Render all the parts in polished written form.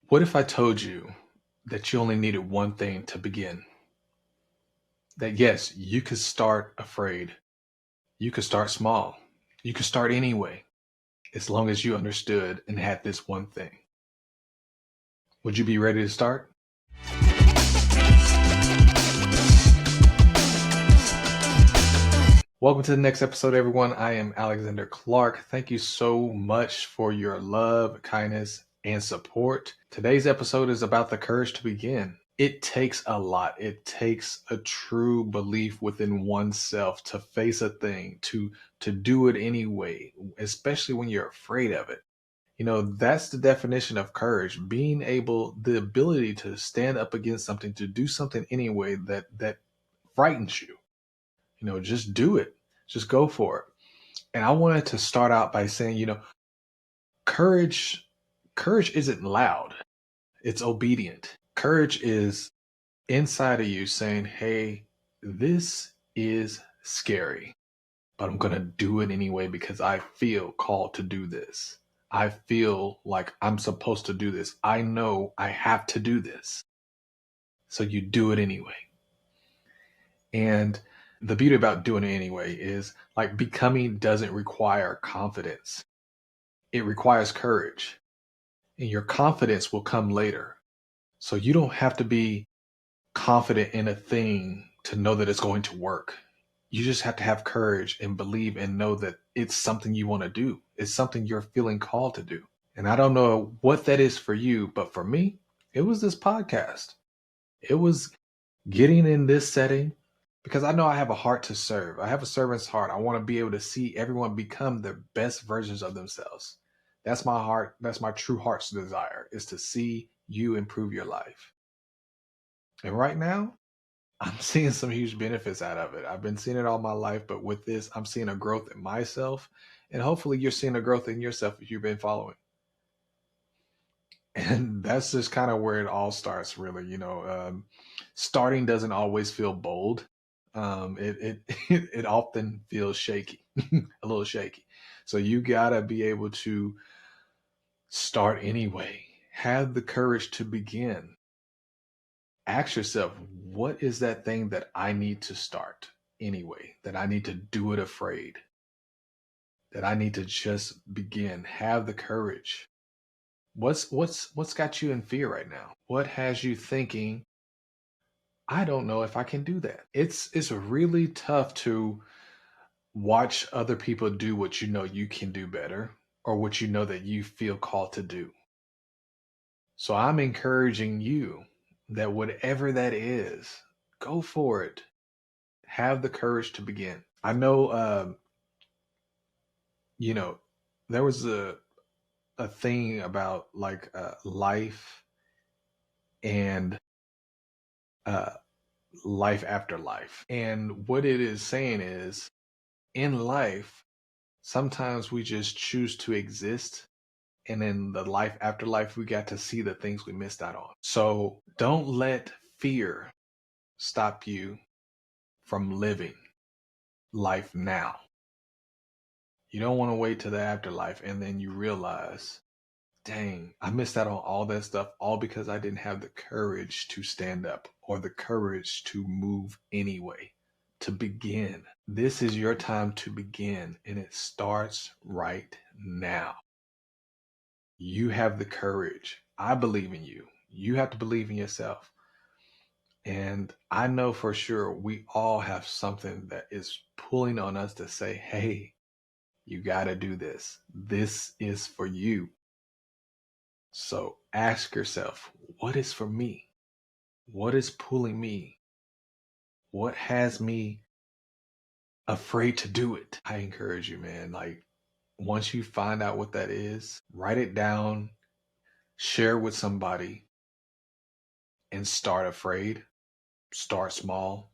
What if I told you that you only needed one thing to begin? That yes, you could start afraid. You could start small. You could start anyway, as long as you understood and had this one thing. Would you be ready to start? Welcome to the next episode, everyone. I am Alexander Clark. Thank you so much for your love, kindness, and support. Today's episode is about the courage to begin. It takes a lot. It takes a true belief within oneself to face a thing, to do it anyway, especially when you're afraid of it. That's the definition of courage, being able, the ability to stand up against something, to do something anyway that frightens you. Just do it. Just go for it. And I wanted to start out by saying, courage courage isn't loud. It's obedient. Courage is inside of you saying, "Hey, this is scary, but I'm going to do it anyway because I feel called to do this. I feel like I'm supposed to do this. I know I have to do this." So you do it anyway. And the beauty about doing it anyway is like becoming doesn't require confidence. It requires courage. And your confidence will come later. So you don't have to be confident in a thing to know that it's going to work. You just have to have courage and believe and know that it's something you want to do. It's something you're feeling called to do. And I don't know what that is for you, but for me, it was this podcast. It was getting in this setting because I know I have a heart to serve. I have a servant's heart. I want to be able to see everyone become their best versions of themselves. That's my heart. That's my true heart's desire, is to see you improve your life. And right now, I'm seeing some huge benefits out of it. I've been seeing it all my life, but with this, I'm seeing a growth in myself. And hopefully you're seeing a growth in yourself if you've been following. And that's just kind of where it all starts, really. Starting doesn't always feel bold. It often feels shaky, a little shaky. So you gotta be able to start anyway. Have the courage to begin. Ask yourself, what is that thing that I need to start anyway? That I need to do it afraid? That I need to just begin? Have the courage. What's got you in fear right now? What has you thinking, I don't know if I can do that? It's really tough to watch other people do what you know you can do better or what you know that you feel called to do. So I'm encouraging you that whatever that is, go for it. Have the courage to begin. I know, you know, there was a thing about like life and uh, life after life. And what it is saying is, in life, sometimes we just choose to exist. And in the life after life, we got to see the things we missed out on. So don't let fear stop you from living life now. You don't want to wait to the afterlife and then you realize, dang, I missed out on all that stuff, all because I didn't have the courage to stand up or the courage to move anyway, to begin. This is your time to begin, and it starts right now. You have the courage. I believe in you. You have to believe in yourself. And I know for sure we all have something that is pulling on us to say, hey, you got to do this. This is for you. So ask yourself, what is for me? What is pulling me? What has me afraid to do it? I encourage you, man. Like, once you find out what that is, write it down, share with somebody, and start afraid. Start small.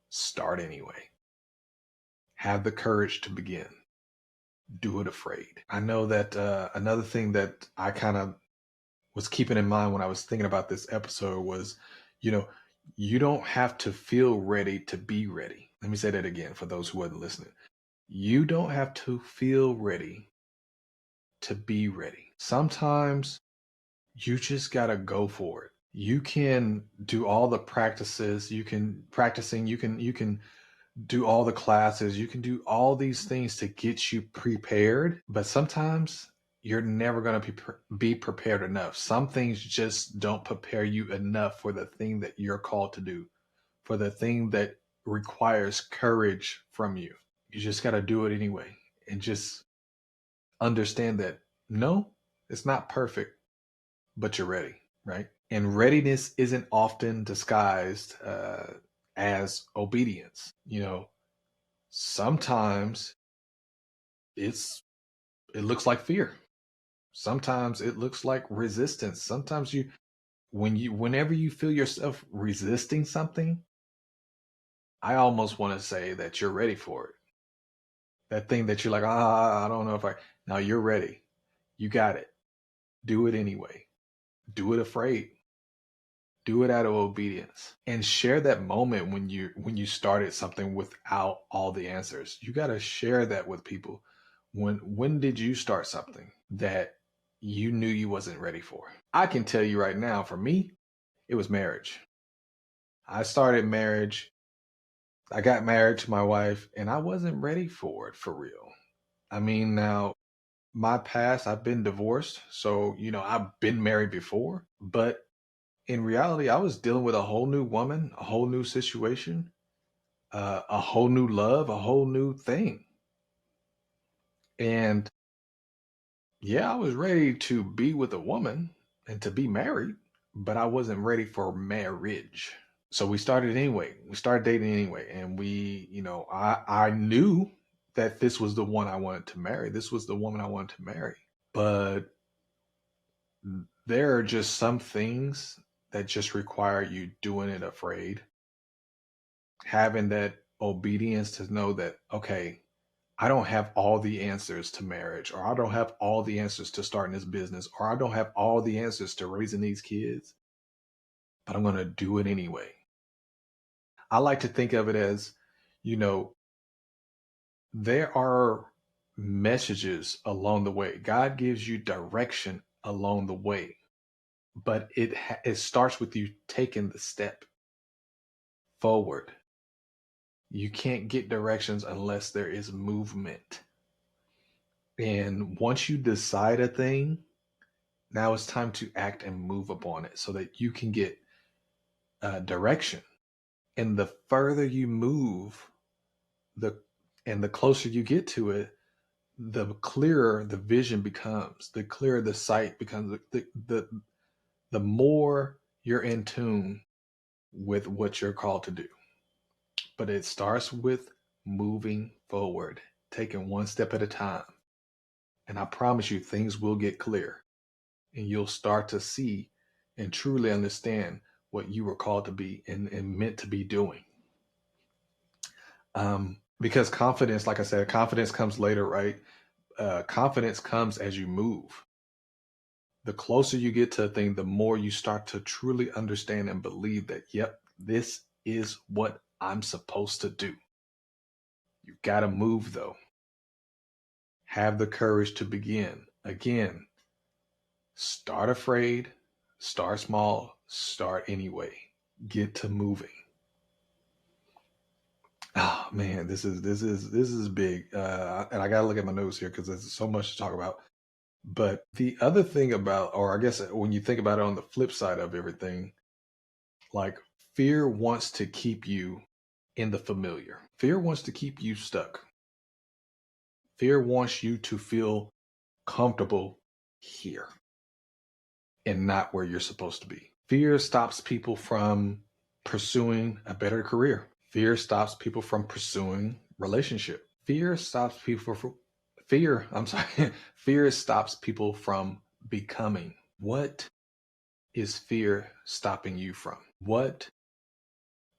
Start anyway. Have the courage to begin. Do it afraid. I know that another thing that I kind of was keeping in mind when I was thinking about this episode was, you know, you don't have to feel ready to be ready. Let me say that again for those who wasn't listening. You don't have to feel ready to be ready. Sometimes You just got to go for it. You can do all the practices, you can do all the classes, you can do all these things to get you prepared, but sometimes you're never going to be prepared enough. Some things just don't prepare you enough for the thing that you're called to do, for the thing that requires courage from you. You just got to do it anyway, and just understand that no, it's not perfect, but you're ready, right? And readiness isn't often disguised as obedience. Sometimes it's it looks like fear. Sometimes it looks like resistance. Sometimes whenever you feel yourself resisting something, I almost want to say that you're ready for it. That thing that you're like, I don't know if I. Now you're ready. You got it. Do it anyway. Do it afraid. Do it out of obedience, and share that moment when you started something without all the answers. You got to share that with people. When did you start something that you knew you wasn't ready for? I can tell you right now, for me, it was marriage. I started marriage. I got married to my wife, and I wasn't ready for it for real. I mean, now my past, I've been divorced, so I've been married before, but in reality, I was dealing with a whole new woman, a whole new situation, a whole new love, a whole new thing. And yeah, I was ready to be with a woman and to be married, but I wasn't ready for marriage. So we started anyway. We started dating anyway. And I knew that this was the one I wanted to marry. This was the woman I wanted to marry. But there are just some things that just require you doing it afraid, having that obedience to know that, okay, I don't have all the answers to marriage, or I don't have all the answers to starting this business, or I don't have all the answers to raising these kids, but I'm going to do it anyway. I like to think of it as, you know, there are messages along the way. God gives you direction along the way, but it starts with you taking the step forward. You can't get directions unless there is movement. And once you decide a thing, now it's time to act and move upon it so that you can get direction. And the further you move, the and the closer you get to it, the clearer the vision becomes, the clearer the sight becomes, the more you're in tune with what you're called to do. But it starts with moving forward, taking one step at a time. And I promise you, things will get clear, and you'll start to see and truly understand what you were called to be and meant to be doing. Because confidence, like I said, confidence comes later, right? Confidence comes as you move. The closer you get to a thing, the more you start to truly understand and believe that, yep, this is what I'm supposed to do. You got to move, though. Have the courage to begin. Again, start afraid, start small, start anyway. Get to moving. Oh man, this is big, and I gotta look at my notes here because there's so much to talk about. But the other thing about, or I guess when you think about it on the flip side of everything, like fear wants to keep you in the familiar. Fear wants to keep you stuck. Fear wants you to feel comfortable here and not where you're supposed to be. Fear stops people from pursuing a better career. Fear stops people from pursuing relationship. I'm sorry. Fear stops people from becoming. What is fear stopping you from? What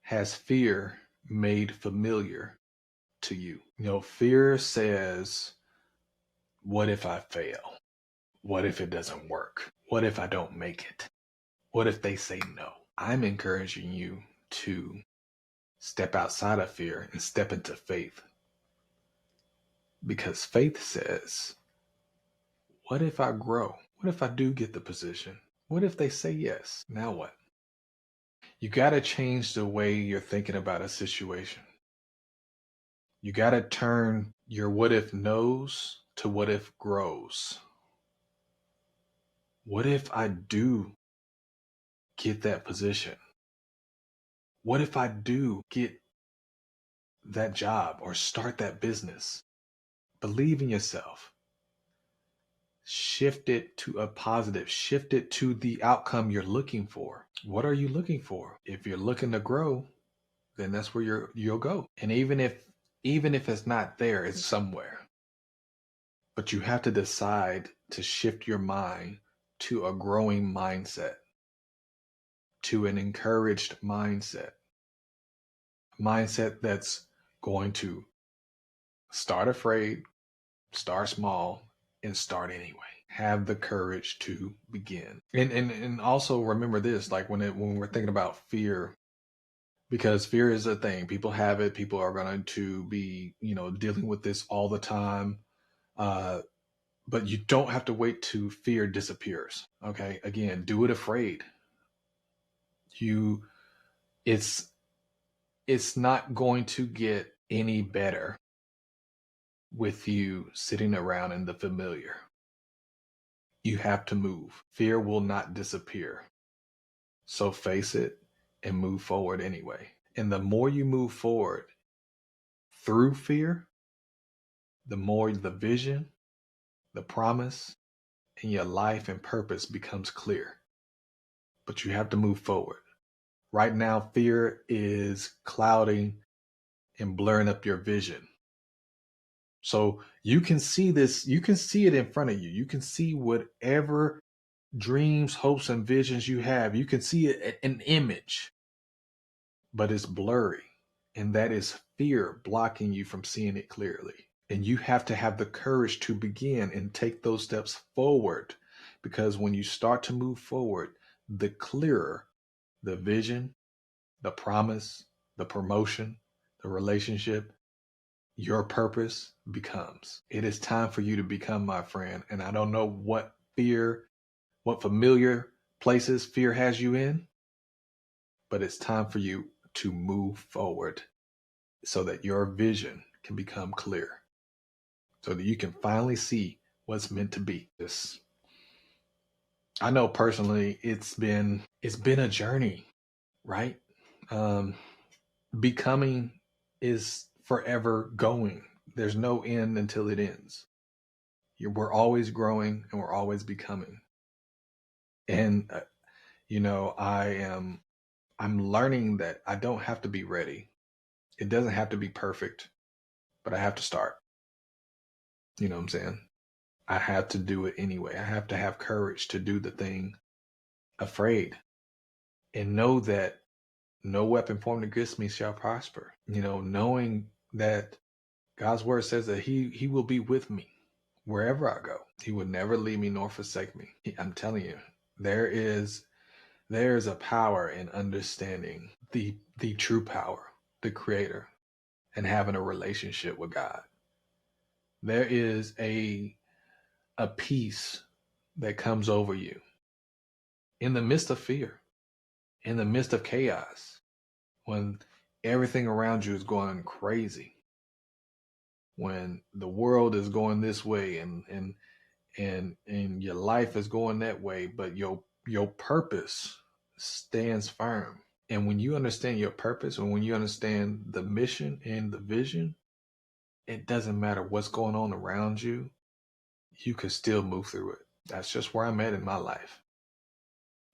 has fear made familiar to you? Fear says, what if I fail? What if it doesn't work? What if I don't make it? What if they say no? I'm encouraging you to step outside of fear and step into faith, because faith says, what if I grow? What if I do get the position? What if they say yes? Now what? You got to change the way you're thinking about a situation. You got to turn your what if knows to what if grows. What if I do get that position? What if I do get that job or start that business? Believe in yourself. Shift it to a positive, shift it to the outcome you're looking for. What are you looking for? If you're looking to grow, then that's where you'll go. And even if it's not there, it's somewhere. But you have to decide to shift your mind to a growing mindset, to an encouraged mindset, a mindset that's going to start afraid, start small, and start anyway. Have the courage to begin. And also remember this, like when we're thinking about fear, because fear is a thing. People have it. People are going to be, dealing with this all the time. But you don't have to wait till fear disappears. Okay. Again, do it afraid. You, it's, it's not going to get any better with you sitting around in the familiar. You have to move. Fear will not disappear. So face it and move forward anyway. And the more you move forward through fear, the more the vision, the promise, and your life and purpose becomes clear. But you have to move forward. Right now, fear is clouding and blurring up your vision. So you can see this, you can see it in front of you. You can see whatever dreams, hopes, and visions you have. You can see it, an image, but it's blurry. And that is fear blocking you from seeing it clearly. And you have to have the courage to begin and take those steps forward. Because when you start to move forward, the clearer the vision, the promise, the promotion, the relationship, your purpose becomes. It is time for you to become, my friend. And I don't know what fear, what familiar places fear has you in, but it's time for you to move forward so that your vision can become clear, so that you can finally see what's meant to be. This, I know personally, it's been a journey, right? Um, Becoming is forever going. There's no end until it ends. We're always growing and we're always becoming. And I'm learning that I don't have to be ready. It doesn't have to be perfect, but I have to start. You know what I'm saying? I have to do it anyway. I have to have courage to do the thing afraid and know that no weapon formed against me shall prosper. Knowing that God's word says that he will be with me wherever I go. He would never leave me nor forsake me. I'm telling you, there's a power in understanding the true power, the creator, and having a relationship with God. There is a peace that comes over you in the midst of fear, in the midst of chaos, when everything around you is going crazy, when the world is going this way and your life is going that way, but your purpose stands firm. And when you understand your purpose and when you understand the mission and the vision, it doesn't matter what's going on around you, you can still move through it. That's just where I'm at in my life.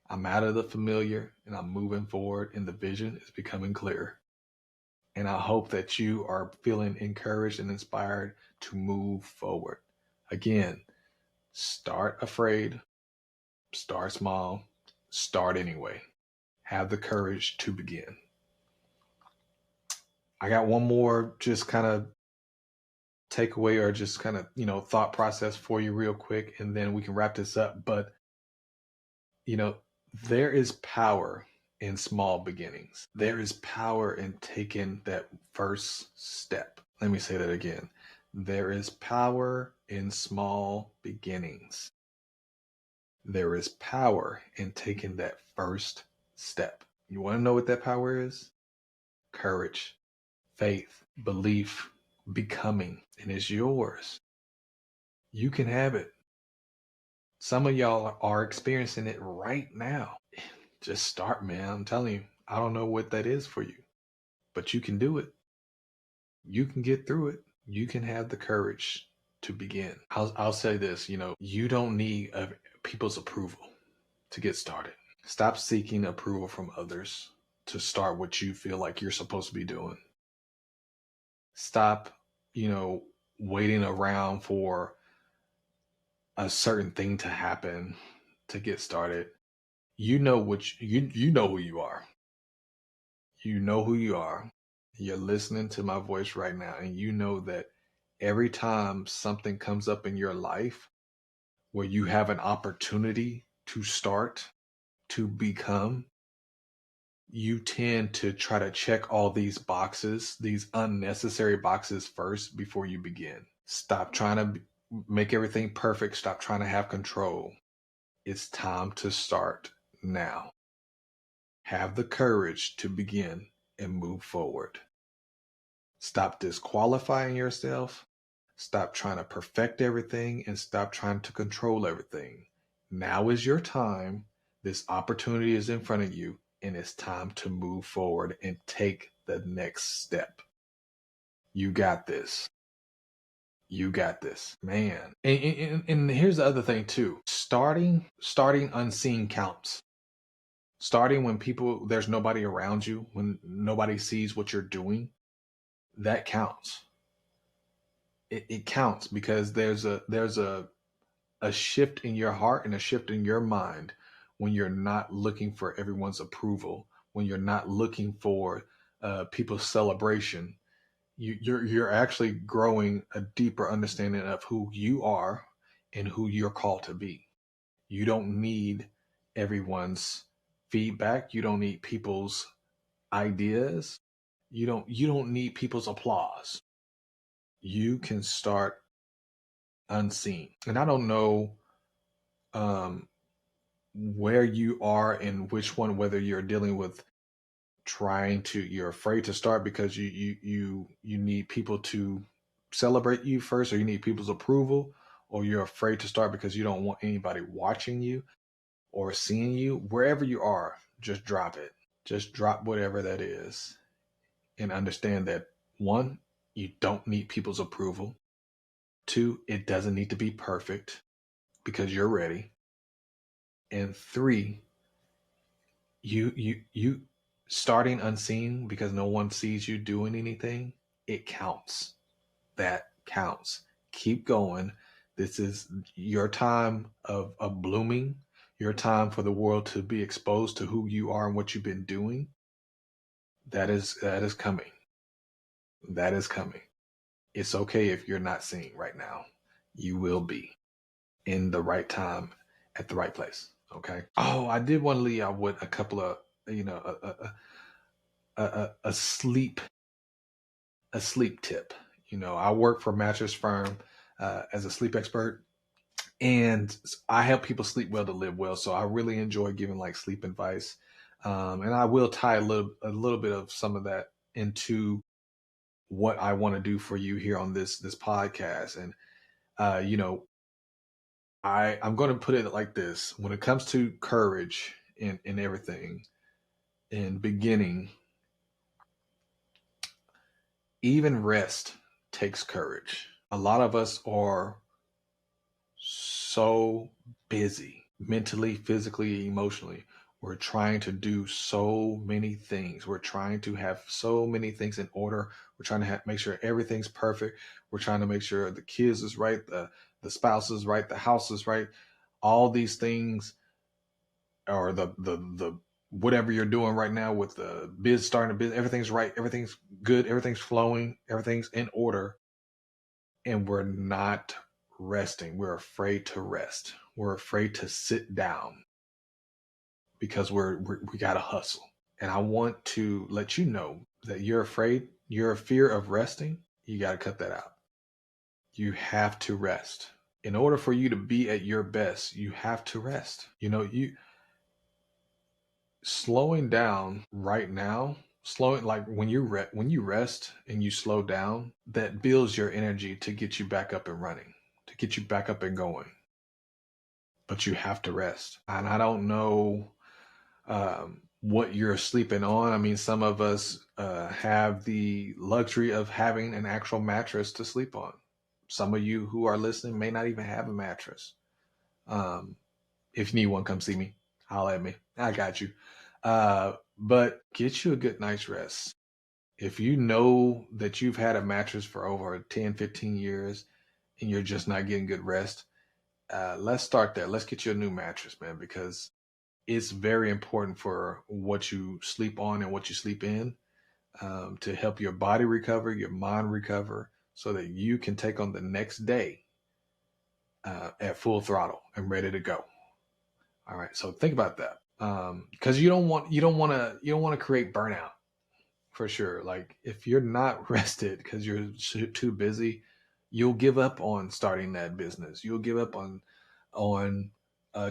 I'm out of the familiar and I'm moving forward, and the vision is becoming clearer. And I hope that you are feeling encouraged and inspired to move forward. Again, start afraid, start small, start anyway. Have the courage to begin. I got one more just kind of takeaway or just kind of, thought process for you real quick, and then we can wrap this up. But, you know, there is power in small beginnings. There is power in taking that first step. Let me say that again. There is power in small beginnings. There is power in taking that first step. You want to know what that power is? Courage, faith, belief, becoming, and it's yours. You can have it. Some of y'all are experiencing it right now. Just start, man. I'm telling you, I don't know what that is for you, but you can do it. You can get through it. You can have the courage to begin. I'll say this, you don't need people's approval to get started. Stop seeking approval from others to start what you feel like you're supposed to be doing. Stop, waiting around for a certain thing to happen to get started. You know you know who you are. You know who you are. You're listening to my voice right now, and you know that every time something comes up in your life where you have an opportunity to start, to become, you tend to try to check all these boxes, these unnecessary boxes first before you begin. Stop trying to make everything perfect. Stop trying to have control. It's time to start now. Have the courage to begin and move forward. Stop disqualifying yourself. Stop trying to perfect everything and stop trying to control everything. Now is your time. This opportunity is in front of you, and it's time to move forward and take the next step. You got this. You got this, man. And here's the other thing too. Starting unseen counts. Starting when there's nobody around you, when nobody sees what you're doing, that counts. It counts because there's a shift in your heart and a shift in your mind when you're not looking for everyone's approval, when you're not looking for people's celebration. You're actually growing a deeper understanding of who you are and who you're called to be. You don't need everyone's feedback. You don't need people's ideas. You don't need people's applause. You can start unseen. And I don't know um, where you are in which one, whether you're dealing with you're afraid to start because you need people to celebrate you first, or you need people's approval, or you're afraid to start because you don't want anybody watching you or seeing you. Wherever you are, just drop it. Just drop whatever that is and understand that, one, you don't need people's approval. Two, it doesn't need to be perfect because you're ready. And three, you starting unseen because no one sees you doing anything, it counts. That counts. Keep going. This is your time of blooming, your time for the world to be exposed to who you are and what you've been doing. That is coming. That is coming. It's okay if you're not seeing right now. You will be in the right time at the right place. Okay. Oh, I did want to leave out with a couple of, a sleep tip. I work for a mattress firm as a sleep expert, and I help people sleep well to live well. So I really enjoy giving like sleep advice, and I will tie a little bit of some of that into what I want to do for you here on this podcast. And uh, you know, I'm going to put it like this: when it comes to courage in everything, in beginning, even rest takes courage. A lot of us are so busy mentally, physically, emotionally. We're trying to do so many things. We're trying to have so many things in order. We're trying to make sure everything's perfect. We're trying to make sure the kids is right, the spouse is right, the house is right. All these things, or the whatever you're doing right now with the biz starting a business, everything's right, everything's good, everything's flowing, everything's in order, and we're not resting. We're afraid to rest. We're afraid to sit down because we got to hustle. And I want to let you know that you're a fear of resting. You got to cut that out. You have to rest. In order for you to be at your best, you have to rest. You slowing down right now, slowing, like when you rest and you slow down, that builds your energy to get you back up and running, to get you back up and going. But you have to rest. And I don't know what you're sleeping on. I mean, some of us have the luxury of having an actual mattress to sleep on. Some of you who are listening may not even have a mattress. Um, if you need one, come see me. Holler at me. I got you. But get you a good night's rest. If you know that you've had a mattress for over 10, 15 years and you're just not getting good rest, let's start there. Let's get you a new mattress, man, because it's very important for what you sleep on and what you sleep in, to help your body recover, your mind recover, so that you can take on the next day at full throttle and ready to go. All right, so think about that, because you don't want to create burnout for sure. Like if you're not rested because you're too busy, you'll give up on starting that business. You'll give up on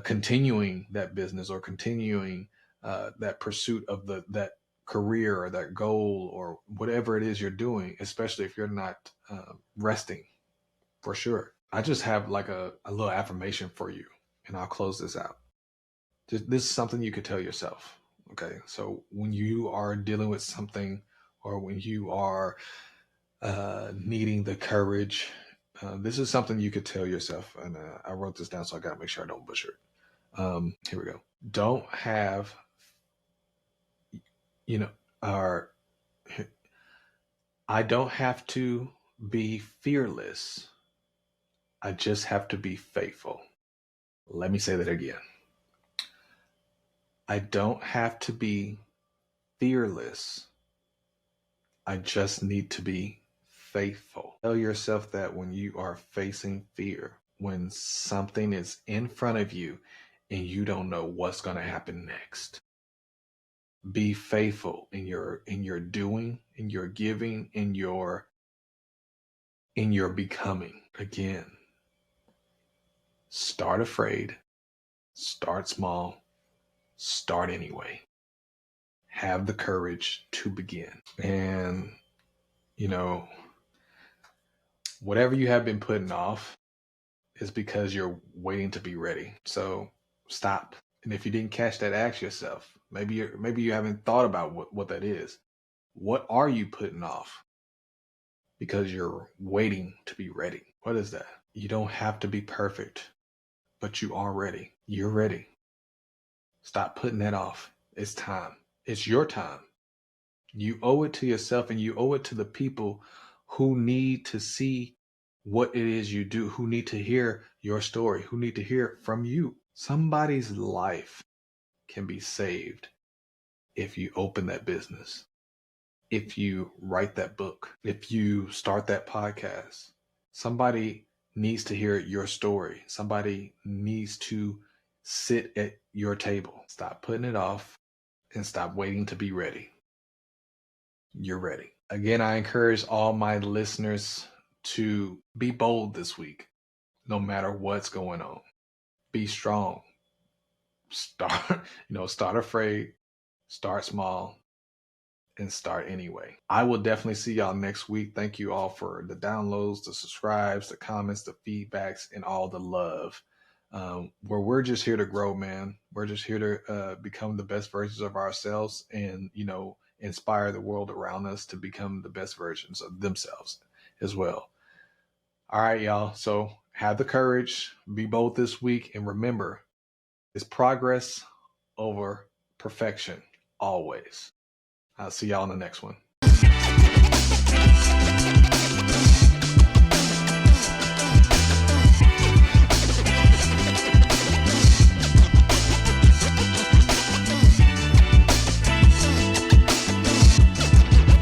continuing that business or continuing that pursuit of that career or that goal or whatever it is you're doing, especially if you're not resting for sure. I just have like a little affirmation for you, and I'll close this out. This is something you could tell yourself. Okay. So when you are dealing with something or when you are needing the courage, this is something you could tell yourself. And I wrote this down, so I got to make sure I don't butcher it. Here we go. Don't have, you know, or I don't have to be fearless. I just have to be faithful. Let me say that again. I don't have to be fearless. I just need to be faithful. Tell yourself that when you are facing fear, when something is in front of you and you don't know what's going to happen next. Be faithful in your doing, in your giving, in your becoming. Again, start afraid, start small, start anyway. Have the courage to begin. And you know, whatever you have been putting off is because you're waiting to be ready. So stop. And if you didn't catch that, ask yourself. Maybe you haven't thought about what that is. What are you putting off? Because you're waiting to be ready. What is that? You don't have to be perfect, but you are ready. You're ready. Stop putting that off. It's time. It's your time. You owe it to yourself and you owe it to the people who need to see what it is you do, who need to hear your story, who need to hear from you. Somebody's life can be saved if you open that business, if you write that book, if you start that podcast. Somebody needs to hear your story. Somebody needs to sit at your table. Stop putting it off and stop waiting to be ready. You're ready. Again, I encourage all my listeners to be bold this week, no matter what's going on. Be strong. Start afraid, start small, and start anyway. I will definitely see y'all next week. Thank you all for the downloads, the subscribes, the comments, the feedbacks, and all the love. Where we're just here to grow, man. We're just here to become the best versions of ourselves and, inspire the world around us to become the best versions of themselves as well. All right, y'all. So have the courage, be bold this week, and remember, it's progress over perfection always. I'll see y'all in the next one.